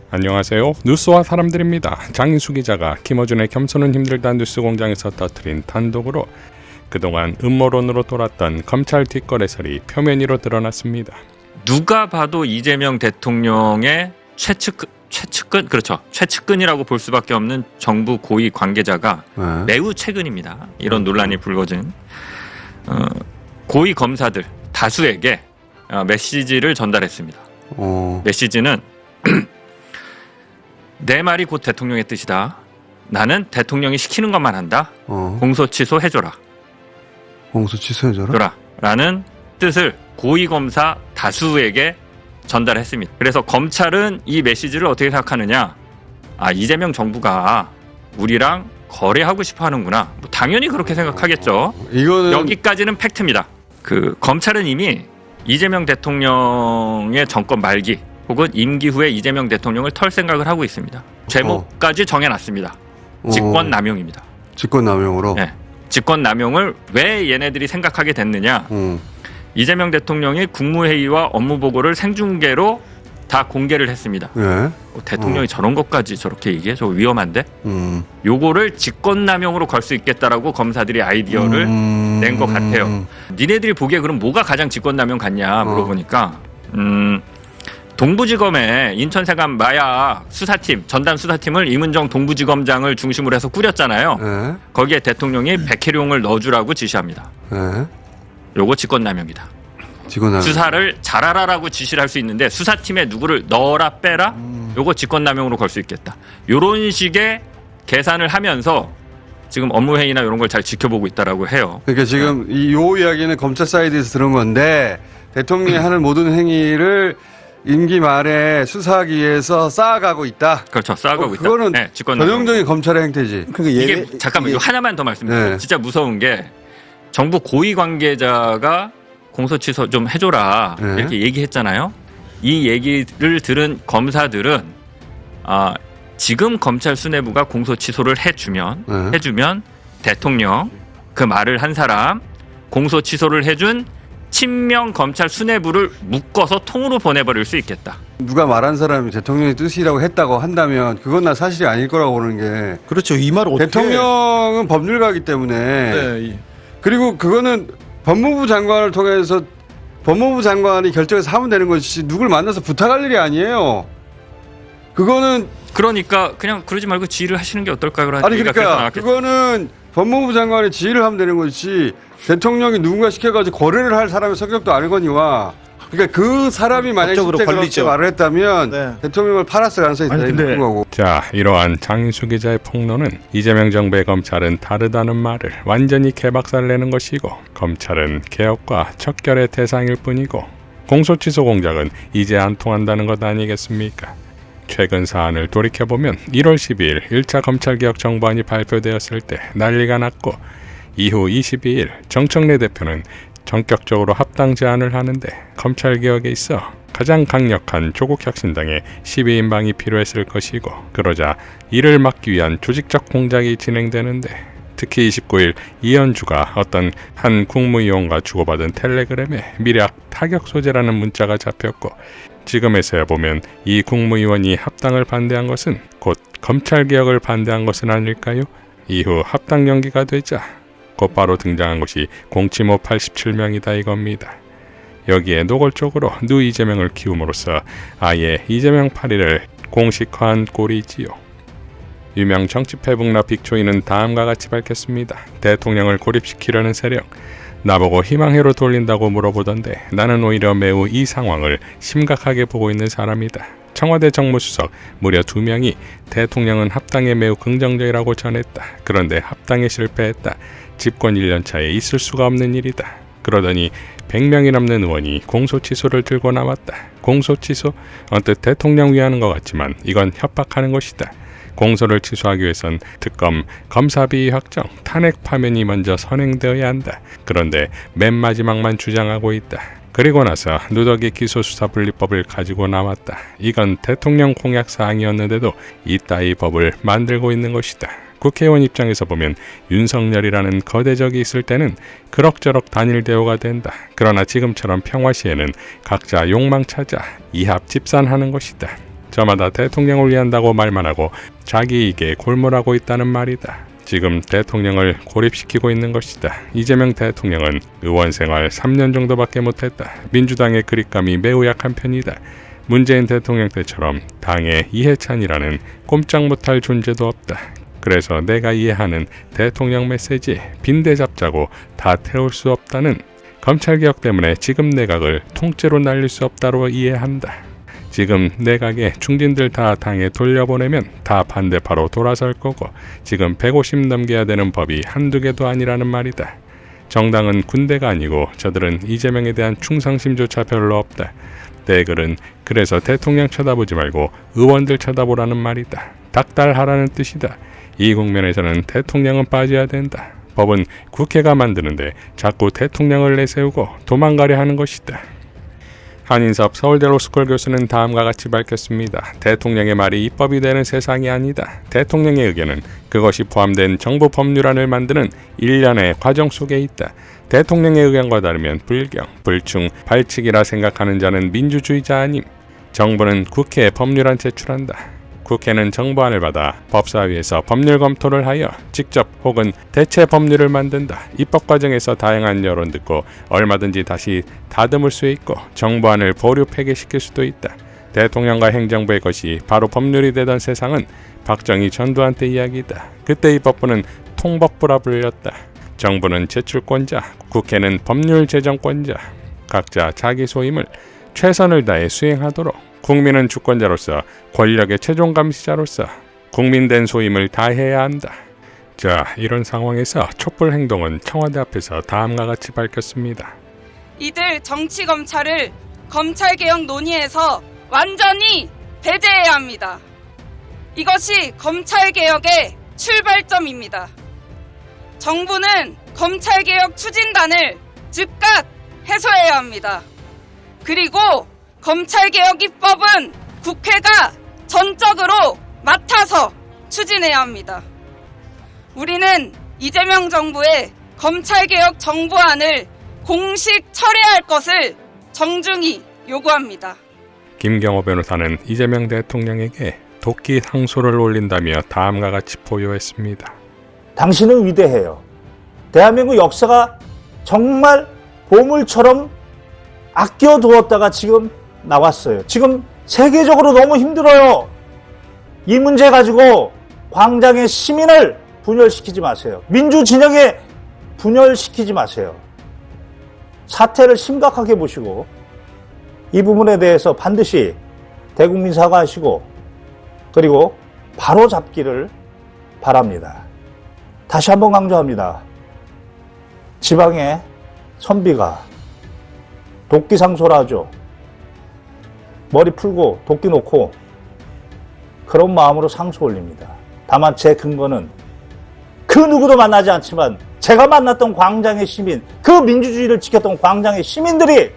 안녕하세요. 뉴스와 사람들입니다. 장인수 기자가 김어준의 겸손은 힘들다 뉴스공장에서 터뜨린 단독으로 그동안 음모론으로 돌았던 검찰 뒷거래설이 표면 위로 드러났습니다. 누가 봐도 이재명 대통령의 최측근, 그렇죠. 최측근이라고 볼 수밖에 없는 정부 고위 관계자가 매우 최근입니다. 이런 논란이 불거진 고위 검사들 다수에게 메시지를 전달했습니다. 메시지는 내 말이 곧 대통령의 뜻이다. 나는 대통령이 시키는 것만 한다. 공소 취소해줘라. 공소 취소해줘라? 라는 뜻을 고위검사 다수에게 전달했습니다. 그래서 검찰은 이 메시지를 어떻게 생각하느냐. 이재명 정부가 우리랑 거래하고 싶어 하는구나. 당연히 그렇게 생각하겠죠. 이거는 여기까지는 팩트입니다. 검찰은 이미 이재명 대통령의 정권 말기 혹은 임기 후에 이재명 대통령을 털 생각을 하고 있습니다. 제목까지 정해놨습니다. 직권남용입니다. 직권남용으로? 네. 직권남용을 왜 얘네들이 생각하게 됐느냐. 이재명 대통령이 국무회의와 업무보고를 생중계로 다 공개를 했습니다. 네. 대통령이 저런 것까지 저렇게 얘기해? 저거 위험한데? 요거를 직권남용으로 걸 수 있겠다라고 검사들이 아이디어를 낸 것 같아요. 니네들이 보기에 그럼 뭐가 가장 직권남용 같냐 물어보니까 동부지검에 인천세관 마약 수사팀, 전담 수사팀을 이문정 동부지검장을 중심으로 해서 꾸렸잖아요. 네. 거기에 대통령이 백혜룡을 넣어주라고 지시합니다. 네. 요거 직권남용이다. 직권남용. 수사를 잘하라라고 지시를 할 수 있는데 수사팀에 누구를 넣어라 빼라? 요거 직권남용으로 걸 수 있겠다. 요런 식의 계산을 하면서 지금 업무회의나 이런 걸 잘 지켜보고 있다라고 해요. 그러니까 지금 요 이야기는 검찰 사이드에서 들은 건데 대통령이 하는 모든 행위를 임기 말에 수사하기 위해서 쌓아가고 있다. 그렇죠. 쌓아가고 있다. 그거는 네, 직권남용. 전형적인 검찰의 행태지. 이게 잠깐만 이거 하나만 더 말씀드릴게요. 네. 진짜 무서운 게 정부 고위 관계자가 공소 취소 좀 해줘라 네. 이렇게 얘기했잖아요. 이 얘기를 들은 검사들은 지금 검찰 수뇌부가 공소 취소를 해주면 대통령 그 말을 한 사람 공소 취소를 해준 친명 검찰 수뇌부를 묶어서 통으로 보내버릴 수 있겠다. 누가 말한 사람이 대통령의 뜻이라고 했다고 한다면 그건 나 사실이 아닐 거라고 보는 게. 그렇죠. 이 말을 어떻게. 대통령은 법률가이기 때문에. 네. 그리고 그거는 법무부 장관을 통해서 법무부 장관이 결정해서 하면 되는 것이지 누굴 만나서 부탁할 일이 아니에요. 그거는. 그러니까 그냥 그러지 말고 지휘를 하시는 게 어떨까요? 아니 그러니까 그거는 법무부 장관이 지휘를 하면 되는 것이지 대통령이 누군가 시켜가지고 거래를 할 사람의 성격도 아니거니와 그러니까 그 사람이 만약에 실제 그렇게 말을 했다면 네. 대통령을 팔았을 가능성이 대단히 높은 거고. 자, 이러한 장인수 기자의 폭로는 이재명 정부의 검찰은 다르다는 말을 완전히 개박살내는 것이고 검찰은 개혁과 척결의 대상일 뿐이고 공소취소 공작은 이제 안 통한다는 것 아니겠습니까? 최근 사안을 돌이켜보면 1월 12일 1차 검찰개혁 정부안이 발표되었을 때 난리가 났고 이후 22일 정청래 대표는 전격적으로 합당 제안을 하는데 검찰개혁에 있어 가장 강력한 조국혁신당의 12인방이 필요했을 것이고 그러자 이를 막기 위한 조직적 공작이 진행되는데 특히 29일 이현주가 어떤 한 국무위원과 주고받은 텔레그램에 미략 타격 소재라는 문자가 잡혔고 지금에서야 보면 이 국무위원이 합당을 반대한 것은 곧 검찰개혁을 반대한 것은 아닐까요? 이후 합당 연기가 되자 곧바로 등장한 것이 공치모 87명이다 이겁니다. 여기에 노골적으로 누 이재명을 키움으로써 아예 이재명 파리를 공식화한 꼴이지요. 유명 정치패북러 빅초이는 다음과 같이 밝혔습니다. 대통령을 고립시키려는 세력 나보고 희망회로 돌린다고 물어보던데 나는 오히려 매우 이 상황을 심각하게 보고 있는 사람이다. 청와대 정무수석 무려 2명이 대통령은 합당에 매우 긍정적이라고 전했다. 그런데 합당에 실패했다. 집권 1년차에 있을 수가 없는 일이다. 그러더니 100명이 넘는 의원이 공소취소를 들고 나왔다. 공소취소? 언뜻 대통령 위하는 것 같지만 이건 협박하는 것이다. 공소를 취소하기 위해선 특검, 검사비위 확정, 탄핵 파면이 먼저 선행되어야 한다. 그런데 맨 마지막만 주장하고 있다. 그리고 나서 누더기 기소수사분리법을 가지고 나왔다. 이건 대통령 공약 사항이었는데도 이따위 법을 만들고 있는 것이다. 국회의원 입장에서 보면 윤석열이라는 거대적이 있을 때는 그럭저럭 단일 대우가 된다. 그러나 지금처럼 평화 시에는 각자 욕망 찾아 이합 집산하는 것이다. 저마다 대통령을 위한다고 말만 하고 자기 이익에 골몰하고 있다는 말이다. 지금 대통령을 고립시키고 있는 것이다. 이재명 대통령은 의원 생활 3년 정도밖에 못했다. 민주당의 그립감이 매우 약한 편이다. 문재인 대통령 때처럼 당의 이해찬이라는 꼼짝 못할 존재도 없다. 그래서 내가 이해하는 대통령 메시지 빈대 잡자고 다 태울 수 없다는 검찰개혁 때문에 지금 내각을 통째로 날릴 수 없다로 이해한다. 지금 내각의 중진들 다 당에 돌려보내면 다 반대파로 돌아설 거고 지금 150 넘겨야 되는 법이 한두 개도 아니라는 말이다. 정당은 군대가 아니고 저들은 이재명에 대한 충성심조차 별로 없다. 내 글은 그래서 대통령 쳐다보지 말고 의원들 쳐다보라는 말이다. 닥달하라는 뜻이다. 이 국면에서는 대통령은 빠져야 된다. 법은 국회가 만드는데 자꾸 대통령을 내세우고 도망가려 하는 것이다. 한인섭 서울대 로스쿨 교수는 다음과 같이 밝혔습니다. 대통령의 말이 입법이 되는 세상이 아니다. 대통령의 의견은 그것이 포함된 정부 법률안을 만드는 일련의 과정 속에 있다. 대통령의 의견과 다르면 불경, 불충, 발칙이라 생각하는 자는 민주주의자 아님. 정부는 국회에 법률안 제출한다. 국회는 정부안을 받아 법사위에서 법률 검토를 하여 직접 혹은 대체 법률을 만든다. 입법 과정에서 다양한 여론 듣고 얼마든지 다시 다듬을 수 있고 정부안을 보류 폐기시킬 수도 있다. 대통령과 행정부의 것이 바로 법률이 되던 세상은 박정희 전두환 때 이야기다. 그때 입법부는 통법부라 불렸다. 정부는 제출권자, 국회는 법률 제정권자. 각자 자기 소임을 최선을 다해 수행하도록 국민은 주권자로서 권력의 최종 감시자로서 국민된 소임을 다해야 한다. 자, 이런 상황에서 촛불 행동은 청와대 앞에서 다음과 같이 밝혔습니다. 이들 정치검찰을 검찰개혁 논의에서 완전히 배제해야 합니다. 이것이 검찰개혁의 출발점입니다. 정부는 검찰개혁 추진단을 즉각 해소해야 합니다. 그리고 검찰개혁 입법은 국회가 전적으로 맡아서 추진해야 합니다. 우리는 이재명 정부의 검찰개혁 정부안을 공식 철회할 것을 정중히 요구합니다. 김경호 변호사는 이재명 대통령에게 도끼 상소를 올린다며 다음과 같이 포효했습니다. 당신은 위대해요. 대한민국 역사가 정말 보물처럼 아껴두었다가 지금 나왔어요. 지금 세계적으로 너무 힘들어요. 이 문제 가지고 광장의 시민을 분열시키지 마세요. 민주 진영에 분열시키지 마세요. 사태를 심각하게 보시고 이 부분에 대해서 반드시 대국민 사과하시고 그리고 바로 잡기를 바랍니다. 다시 한번 강조합니다. 지방의 선비가 도끼 상소라 하죠. 머리 풀고 도끼 놓고 그런 마음으로 상소 올립니다. 다만 제 근거는 그 누구도 만나지 않지만 제가 만났던 광장의 시민, 그 민주주의를 지켰던 광장의 시민들이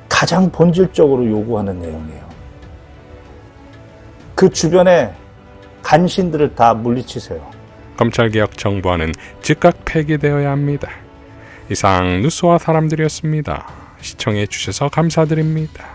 가장 본질적으로 요구하는 내용이에요. 그 주변에 간신들을 다 물리치세요. 검찰개혁 정부안은 즉각 폐기되어야 합니다. 이상 뉴스와 사람들이었습니다. 시청해 주셔서 감사드립니다.